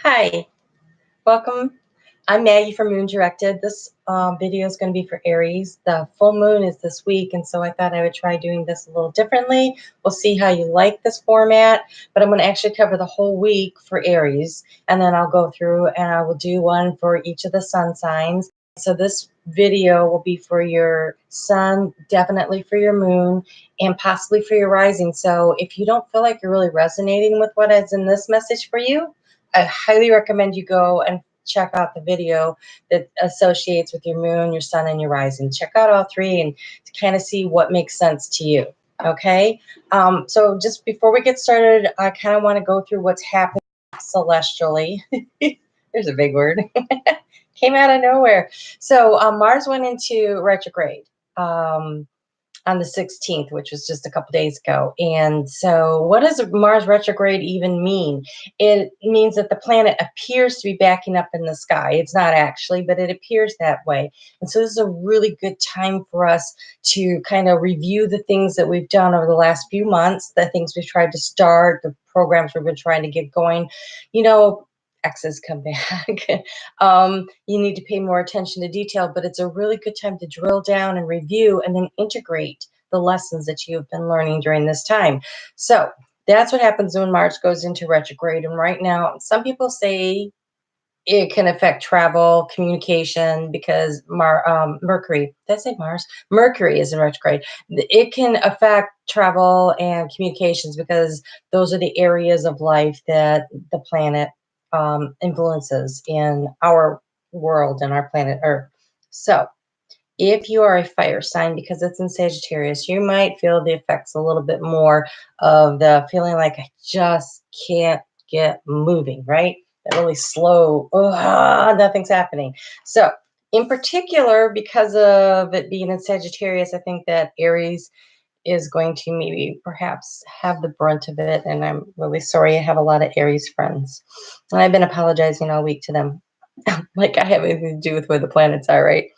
Hi, welcome. I'm Maggie from Moon Directed. This video is going to be for Aries. The full moon is this week, and so I thought I would try doing this a little differently. We'll see how you like this format, but I'm going to actually cover the whole week for Aries, and then I'll go through and I will do one for each of the sun signs. So this video will be for your sun, definitely for your moon, and possibly for your rising. So if you don't feel like you're really resonating with what is in this message for you, I highly recommend you go and check out the video that associates with your moon, your sun, and your rising. Check out all three and to kind of see what makes sense to you. Okay. So just before we get started, I kind of want to go through what's happening celestially. There's a big word. Came out of nowhere. So Mars went into retrograde. On the 16th, which was just a couple days ago. And so what does Mars retrograde even mean? It means that the planet appears to be backing up in the sky. It's not actually, but it appears that way. And so this is a really good time for us to kind of review the things that we've done over the last few months, the things we've tried to start, the programs we've been trying to get going. You know, exes come back. You need to pay more attention to detail, but it's a really good time to drill down and review and then integrate the lessons that you've been learning during this time. So that's what happens when Mars goes into retrograde. And right now, some people say it can affect travel, communication, because Mercury, did I say Mars? Mercury is in retrograde. It can affect travel and communications because those are the areas of life that the planet influences in our world and our planet Earth. So if you are a fire sign, because it's in Sagittarius, you might feel the effects a little bit more of the feeling like I just can't get moving, right? That really slow, nothing's happening. So in particular, because of it being in Sagittarius, I think that Aries is going to maybe perhaps have the brunt of it. And I'm really sorry. I have a lot of Aries friends. And I've been apologizing all week to them. Like I have anything to do with where the planets are, right?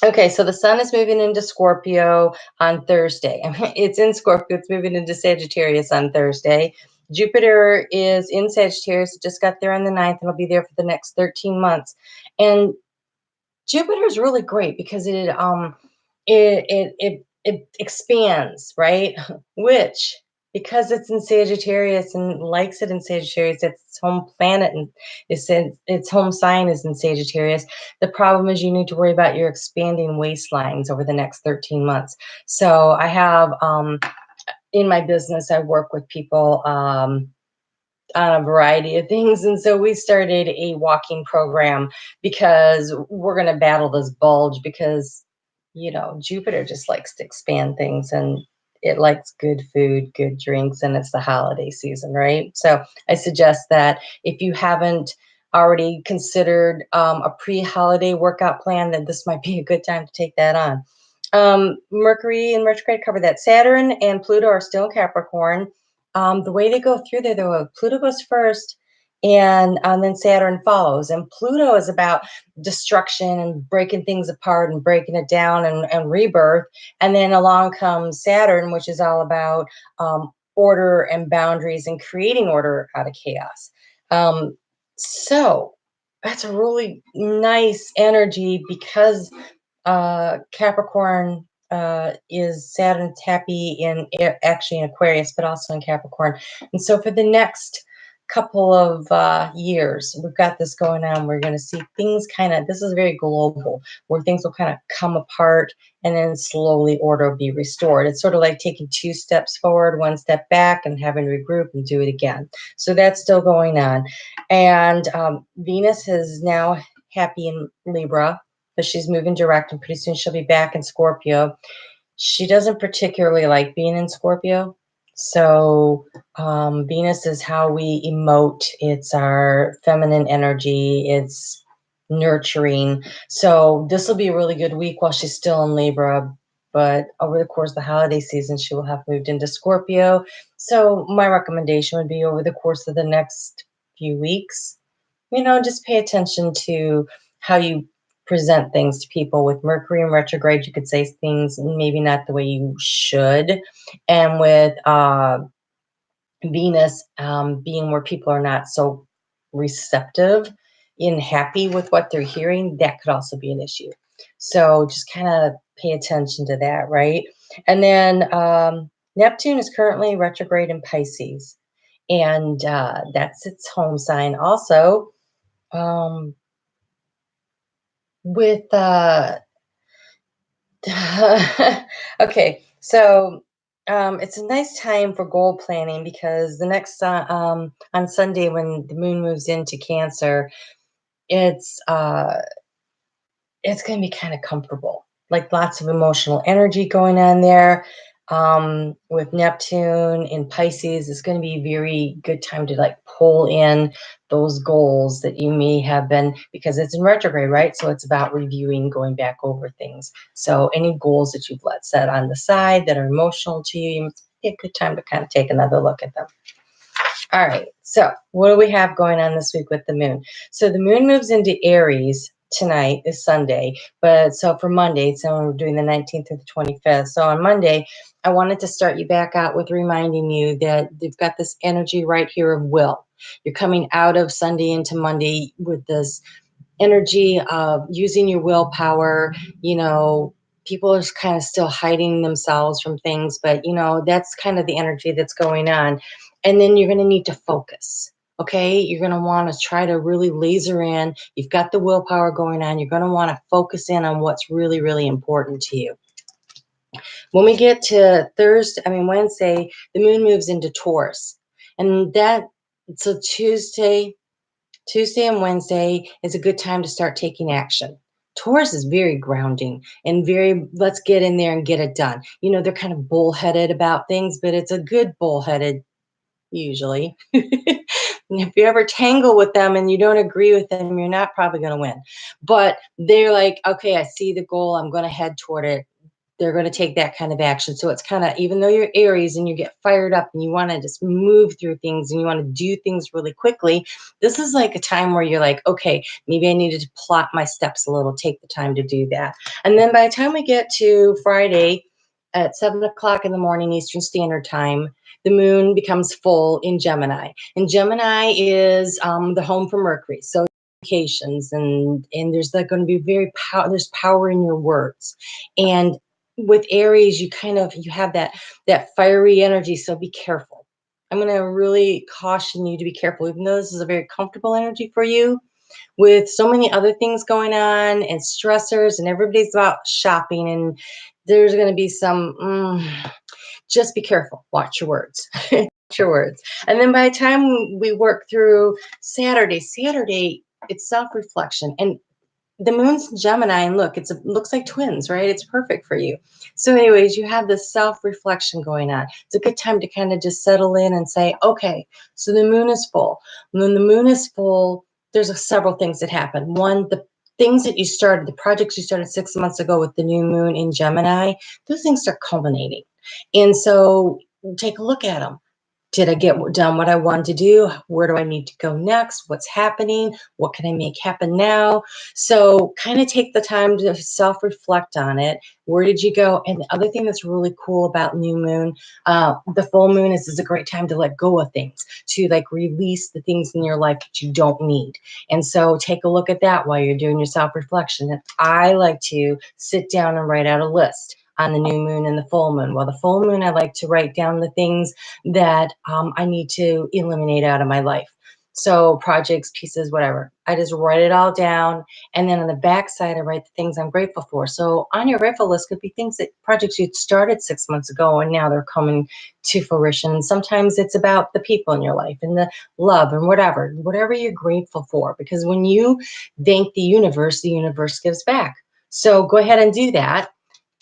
Okay, so the sun is moving into Scorpio on Thursday. It's in Scorpio. It's moving into Sagittarius on Thursday. Jupiter is in Sagittarius. It just got there on the 9th and will be there for the next 13 months. And Jupiter is really great because it expands, right? Which, because it's in Sagittarius and likes it in Sagittarius, its home planet and its home sign is in Sagittarius. The problem is you need to worry about your expanding waistlines over the next 13 months. So I have in my business, I work with people on a variety of things. And so we started a walking program because we're going to battle this bulge because, you know, Jupiter just likes to expand things and it likes good food, good drinks, and it's the holiday season, right? So I suggest that if you haven't already considered a pre-holiday workout plan, then this might be a good time to take that on. Mercury and retrograde cover that. Saturn and Pluto are still in Capricorn. The way they go through there, though, Pluto goes first, and then Saturn follows. And Pluto is about destruction and breaking things apart and breaking it down and rebirth. And then along comes Saturn, which is all about order and boundaries and creating order out of chaos. So that's a really nice energy because Capricorn is Saturn's happy in actually in Aquarius, but also in Capricorn. And so for the next couple of years, we've got this going on. We're going to see things kind of, this is very global, where things will kind of come apart and then slowly order will be restored. It's sort of like taking 2 steps forward, 1 step back, and having to regroup and do it again. So that's still going on. And Venus is now happy in Libra, but she's moving direct and pretty soon she'll be back in Scorpio. She doesn't particularly like being in Scorpio. So Venus is how we emote. It's our feminine energy. It's nurturing. So this will be a really good week while she's still in Libra. But over the course of the holiday season, she will have moved into Scorpio. So my recommendation would be over the course of the next few weeks, you know, just pay attention to how you present things to people. With Mercury in retrograde, you could say things maybe not the way you should. And with Venus being where people are not so receptive and happy with what they're hearing, that could also be an issue. So just kind of pay attention to that, right? And then Neptune is currently retrograde in Pisces, and that's its home sign. Also, um, with okay, so it's a nice time for goal planning because the next on Sunday when the moon moves into Cancer, it's uh, it's going to be kind of comfortable, like lots of emotional energy going on there. With Neptune in Pisces, it's going to be a very good time to like pull in those goals that you may have been, because it's in retrograde, right? So it's about reviewing, going back over things. So any goals that you've let set on the side that are emotional to you, it's a good time to kind of take another look at them. All right, so what do we have going on this week with the moon? So the moon moves into Aries tonight, is Sunday, but so for Monday, so we're doing the 19th through the 25th. So on Monday, I wanted to start you back out with reminding you that you've got this energy right here of will. You're coming out of Sunday into Monday with this energy of using your willpower. You know, people are kind of still hiding themselves from things, but that's kind of the energy that's going on. And then you're going to need to focus. Okay, you're going to want to try to really laser in. You've got the willpower going on. You're going to want to focus in on what's really, really important to you. When we get to Wednesday, the moon moves into Taurus. And so Tuesday and Wednesday is a good time to start taking action. Taurus is very grounding and very, let's get in there and get it done. They're kind of bullheaded about things, but it's a good bullheaded usually. If you ever tangle with them and you don't agree with them, you're not probably going to win. But they're like, okay, I see the goal. I'm going to head toward it. They're going to take that kind of action. So it's kind of, even though you're Aries and you get fired up and you want to just move through things and you want to do things really quickly, this is like a time where you're like, okay, maybe I needed to plot my steps a little, take the time to do that. And then by the time we get to Friday at 7 o'clock in the morning, Eastern Standard Time, the moon becomes full in Gemini. And Gemini is the home for Mercury. So communications and there's like going to be there's power in your words. And with Aries, you have that fiery energy, so be careful. I'm going to really caution you to be careful, even though this is a very comfortable energy for you. With so many other things going on and stressors, and everybody's about shopping, and there's going to be some. Just be careful. Watch your words. Watch your words. And then by the time we work through Saturday, it's self-reflection. And the moon's in Gemini, and look, looks like twins, right? It's perfect for you. So anyways, you have this self-reflection going on. It's a good time to kind of just settle in and say, okay, so the moon is full. When the moon is full, there's several things that happen. One, the projects you started 6 months ago with the new moon in Gemini, those things start culminating. And so take a look at them. Did I get done what I wanted to do? Where do I need to go next? What's happening? What can I make happen now? So kind of take the time to self-reflect on it. Where did you go? And the other thing that's really cool about new moon, the full moon is a great time to let go of things, to like release the things in your life that you don't need. And so take a look at that while you're doing your self-reflection. And I like to sit down and write out a list on the new moon and the full moon. Well, the full moon, I like to write down the things that I need to eliminate out of my life. So projects, pieces, whatever. I just write it all down. And then on the back side, I write the things I'm grateful for. So on your grateful list could be projects you started 6 months ago and now they're coming to fruition. Sometimes it's about the people in your life and the love and whatever you're grateful for. Because when you thank the universe gives back. So go ahead and do that.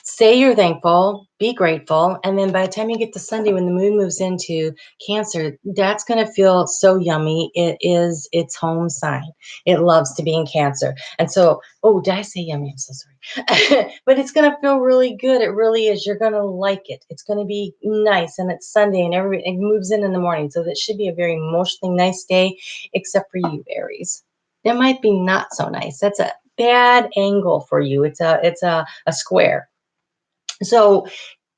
Say you're thankful, be grateful, and then by the time you get to Sunday when the moon moves into Cancer, that's going to feel so yummy. It is its home sign. It loves to be in Cancer. And so, oh, did I say yummy? I'm so sorry. But it's going to feel really good. It really is. You're going to like it. It's going to be nice, and it's Sunday, and it moves in the morning, so that should be a very emotionally nice day, except for you, Aries. It might be not so nice. That's a bad angle for you. It's a square. So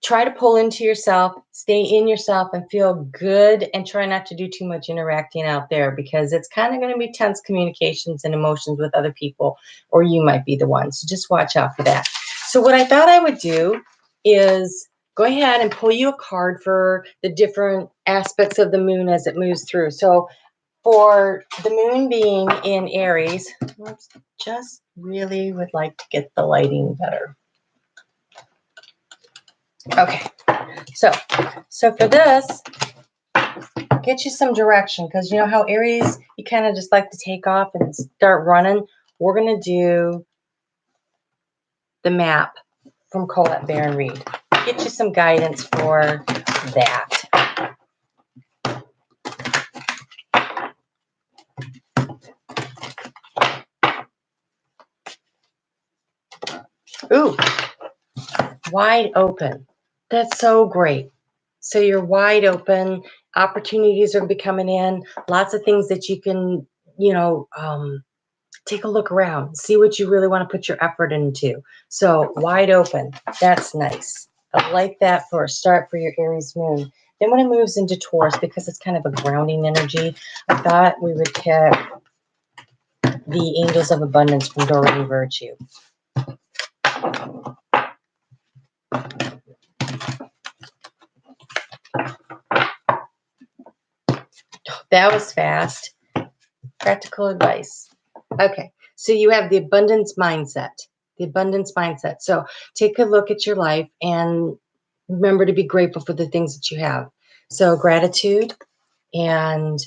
try to pull into yourself, stay in yourself and feel good, and try not to do too much interacting out there, because it's kind of going to be tense communications and emotions with other people, or you might be the one. So just watch out for that. So what I thought I would do is go ahead and pull you a card for the different aspects of the moon as it moves through. So for the moon being in Aries, oops, just really would like to get the lighting better. Okay, so for this, get you some direction, because you know how Aries, you kind of just like to take off and start running. We're going to do the map from Colette Baron Reed. Get you some guidance for that. Ooh, wide open. That's so great. So you're wide open. Opportunities are going to be coming in. Lots of things that you can, take a look around. See what you really want to put your effort into. So wide open. That's nice. I like that for a start for your Aries moon. Then when it moves into Taurus, because it's kind of a grounding energy, I thought we would pick the Angels of Abundance from Doreen Virtue. That was fast. Practical advice. Okay, so you have the abundance mindset. The abundance mindset. So take a look at your life and remember to be grateful for the things that you have. So gratitude, and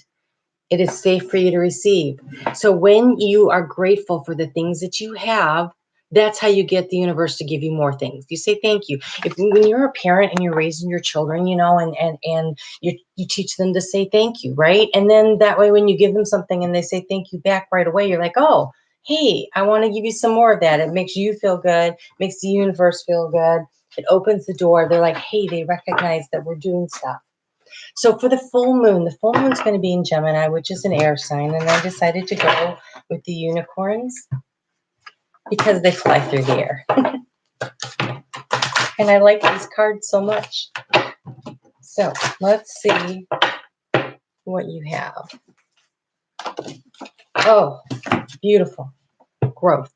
it is safe for you to receive. So when you are grateful for the things that you have, that's how you get the universe to give you more things. You say thank you. When you're a parent and you're raising your children, and you teach them to say thank you, right? And then that way, when you give them something and they say thank you back right away, you're like, oh, hey, I want to give you some more of that. It makes you feel good, makes the universe feel good. It opens the door. They're like, hey, they recognize that we're doing stuff. So for the full moon's going to be in Gemini, which is an air sign, and I decided to go with the unicorns because they fly through the air. And I like these cards so much. So let's see what you have. Oh, beautiful. Growth.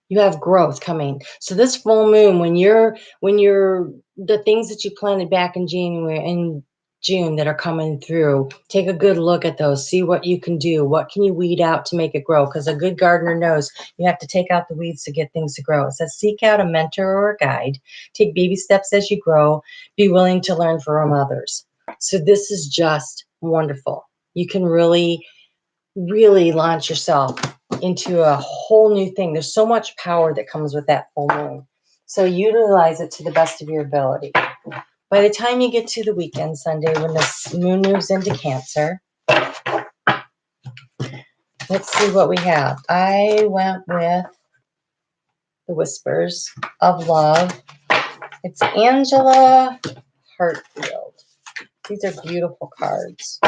You have growth coming. So this full moon, when you're the things that you planted back in June that are coming through, take a good look at those. See what you can do. What can you weed out to make it grow? Because a good gardener knows you have to take out the weeds to get things to grow. It says seek out a mentor or a guide. Take baby steps as you grow. Be willing to learn from others. So this is just wonderful. You can really launch yourself into a whole new thing. There's so much power that comes with that full moon. So utilize it to the best of your ability. By the time you get to the weekend, Sunday, when the moon moves into Cancer, let's see what we have. I went with the Whispers of Love. It's Angela Hartfield. These are beautiful cards.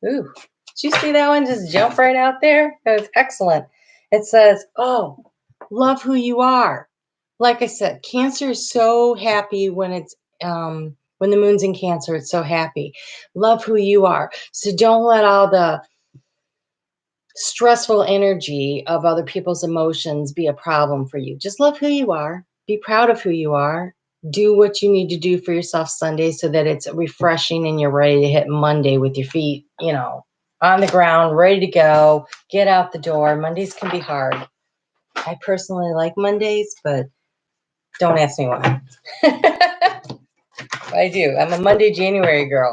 Ooh, did you see that one just jump right out there? That was excellent. It says, oh, love who you are. Like I said, Cancer is so happy when it's when the moon's in Cancer. It's so happy. Love who you are. So don't let all the stressful energy of other people's emotions be a problem for you. Just love who you are. Be proud of who you are. Do what you need to do for yourself Sunday so that it's refreshing and you're ready to hit Monday with your feet, on the ground, ready to go. Get out the door. Mondays can be hard. I personally like Mondays, but don't ask me why. I do. I'm a Monday, January girl.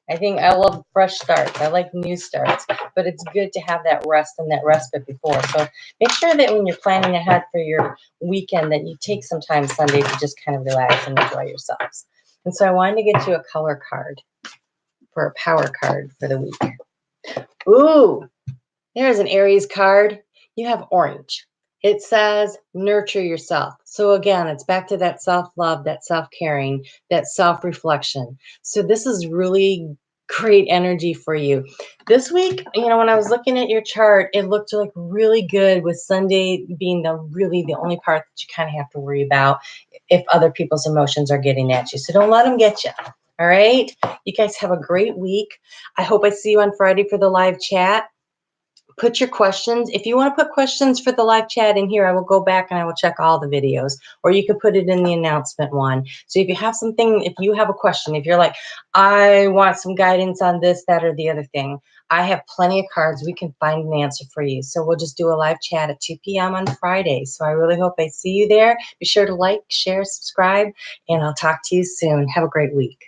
I think I love fresh starts. I like new starts, but it's good to have that rest and that respite before. So make sure that when you're planning ahead for your weekend that you take some time Sunday to just kind of relax and enjoy yourselves. And so I wanted to get you a color card for a power card for the week. Ooh, there's an Aries card. You have orange. It says nurture yourself. So again, it's back to that self-love, that self-caring, that self-reflection. So this is really great energy for you. This week, you know, when I was looking at your chart, it looked like really good, with Sunday being the only part that you kind of have to worry about if other people's emotions are getting at you. So don't let them get you. All right. You guys have a great week. I hope I see you on Friday for the live chat. Put your questions. If you want to put questions for the live chat in here, I will go back and I will check all the videos, or you can put it in the announcement one. So if you have something, if you have a question, if you're like, I want some guidance on this, that, or the other thing, I have plenty of cards. We can find an answer for you. So we'll just do a live chat at 2 p.m. on Friday. So I really hope I see you there. Be sure to like, share, subscribe, and I'll talk to you soon. Have a great week.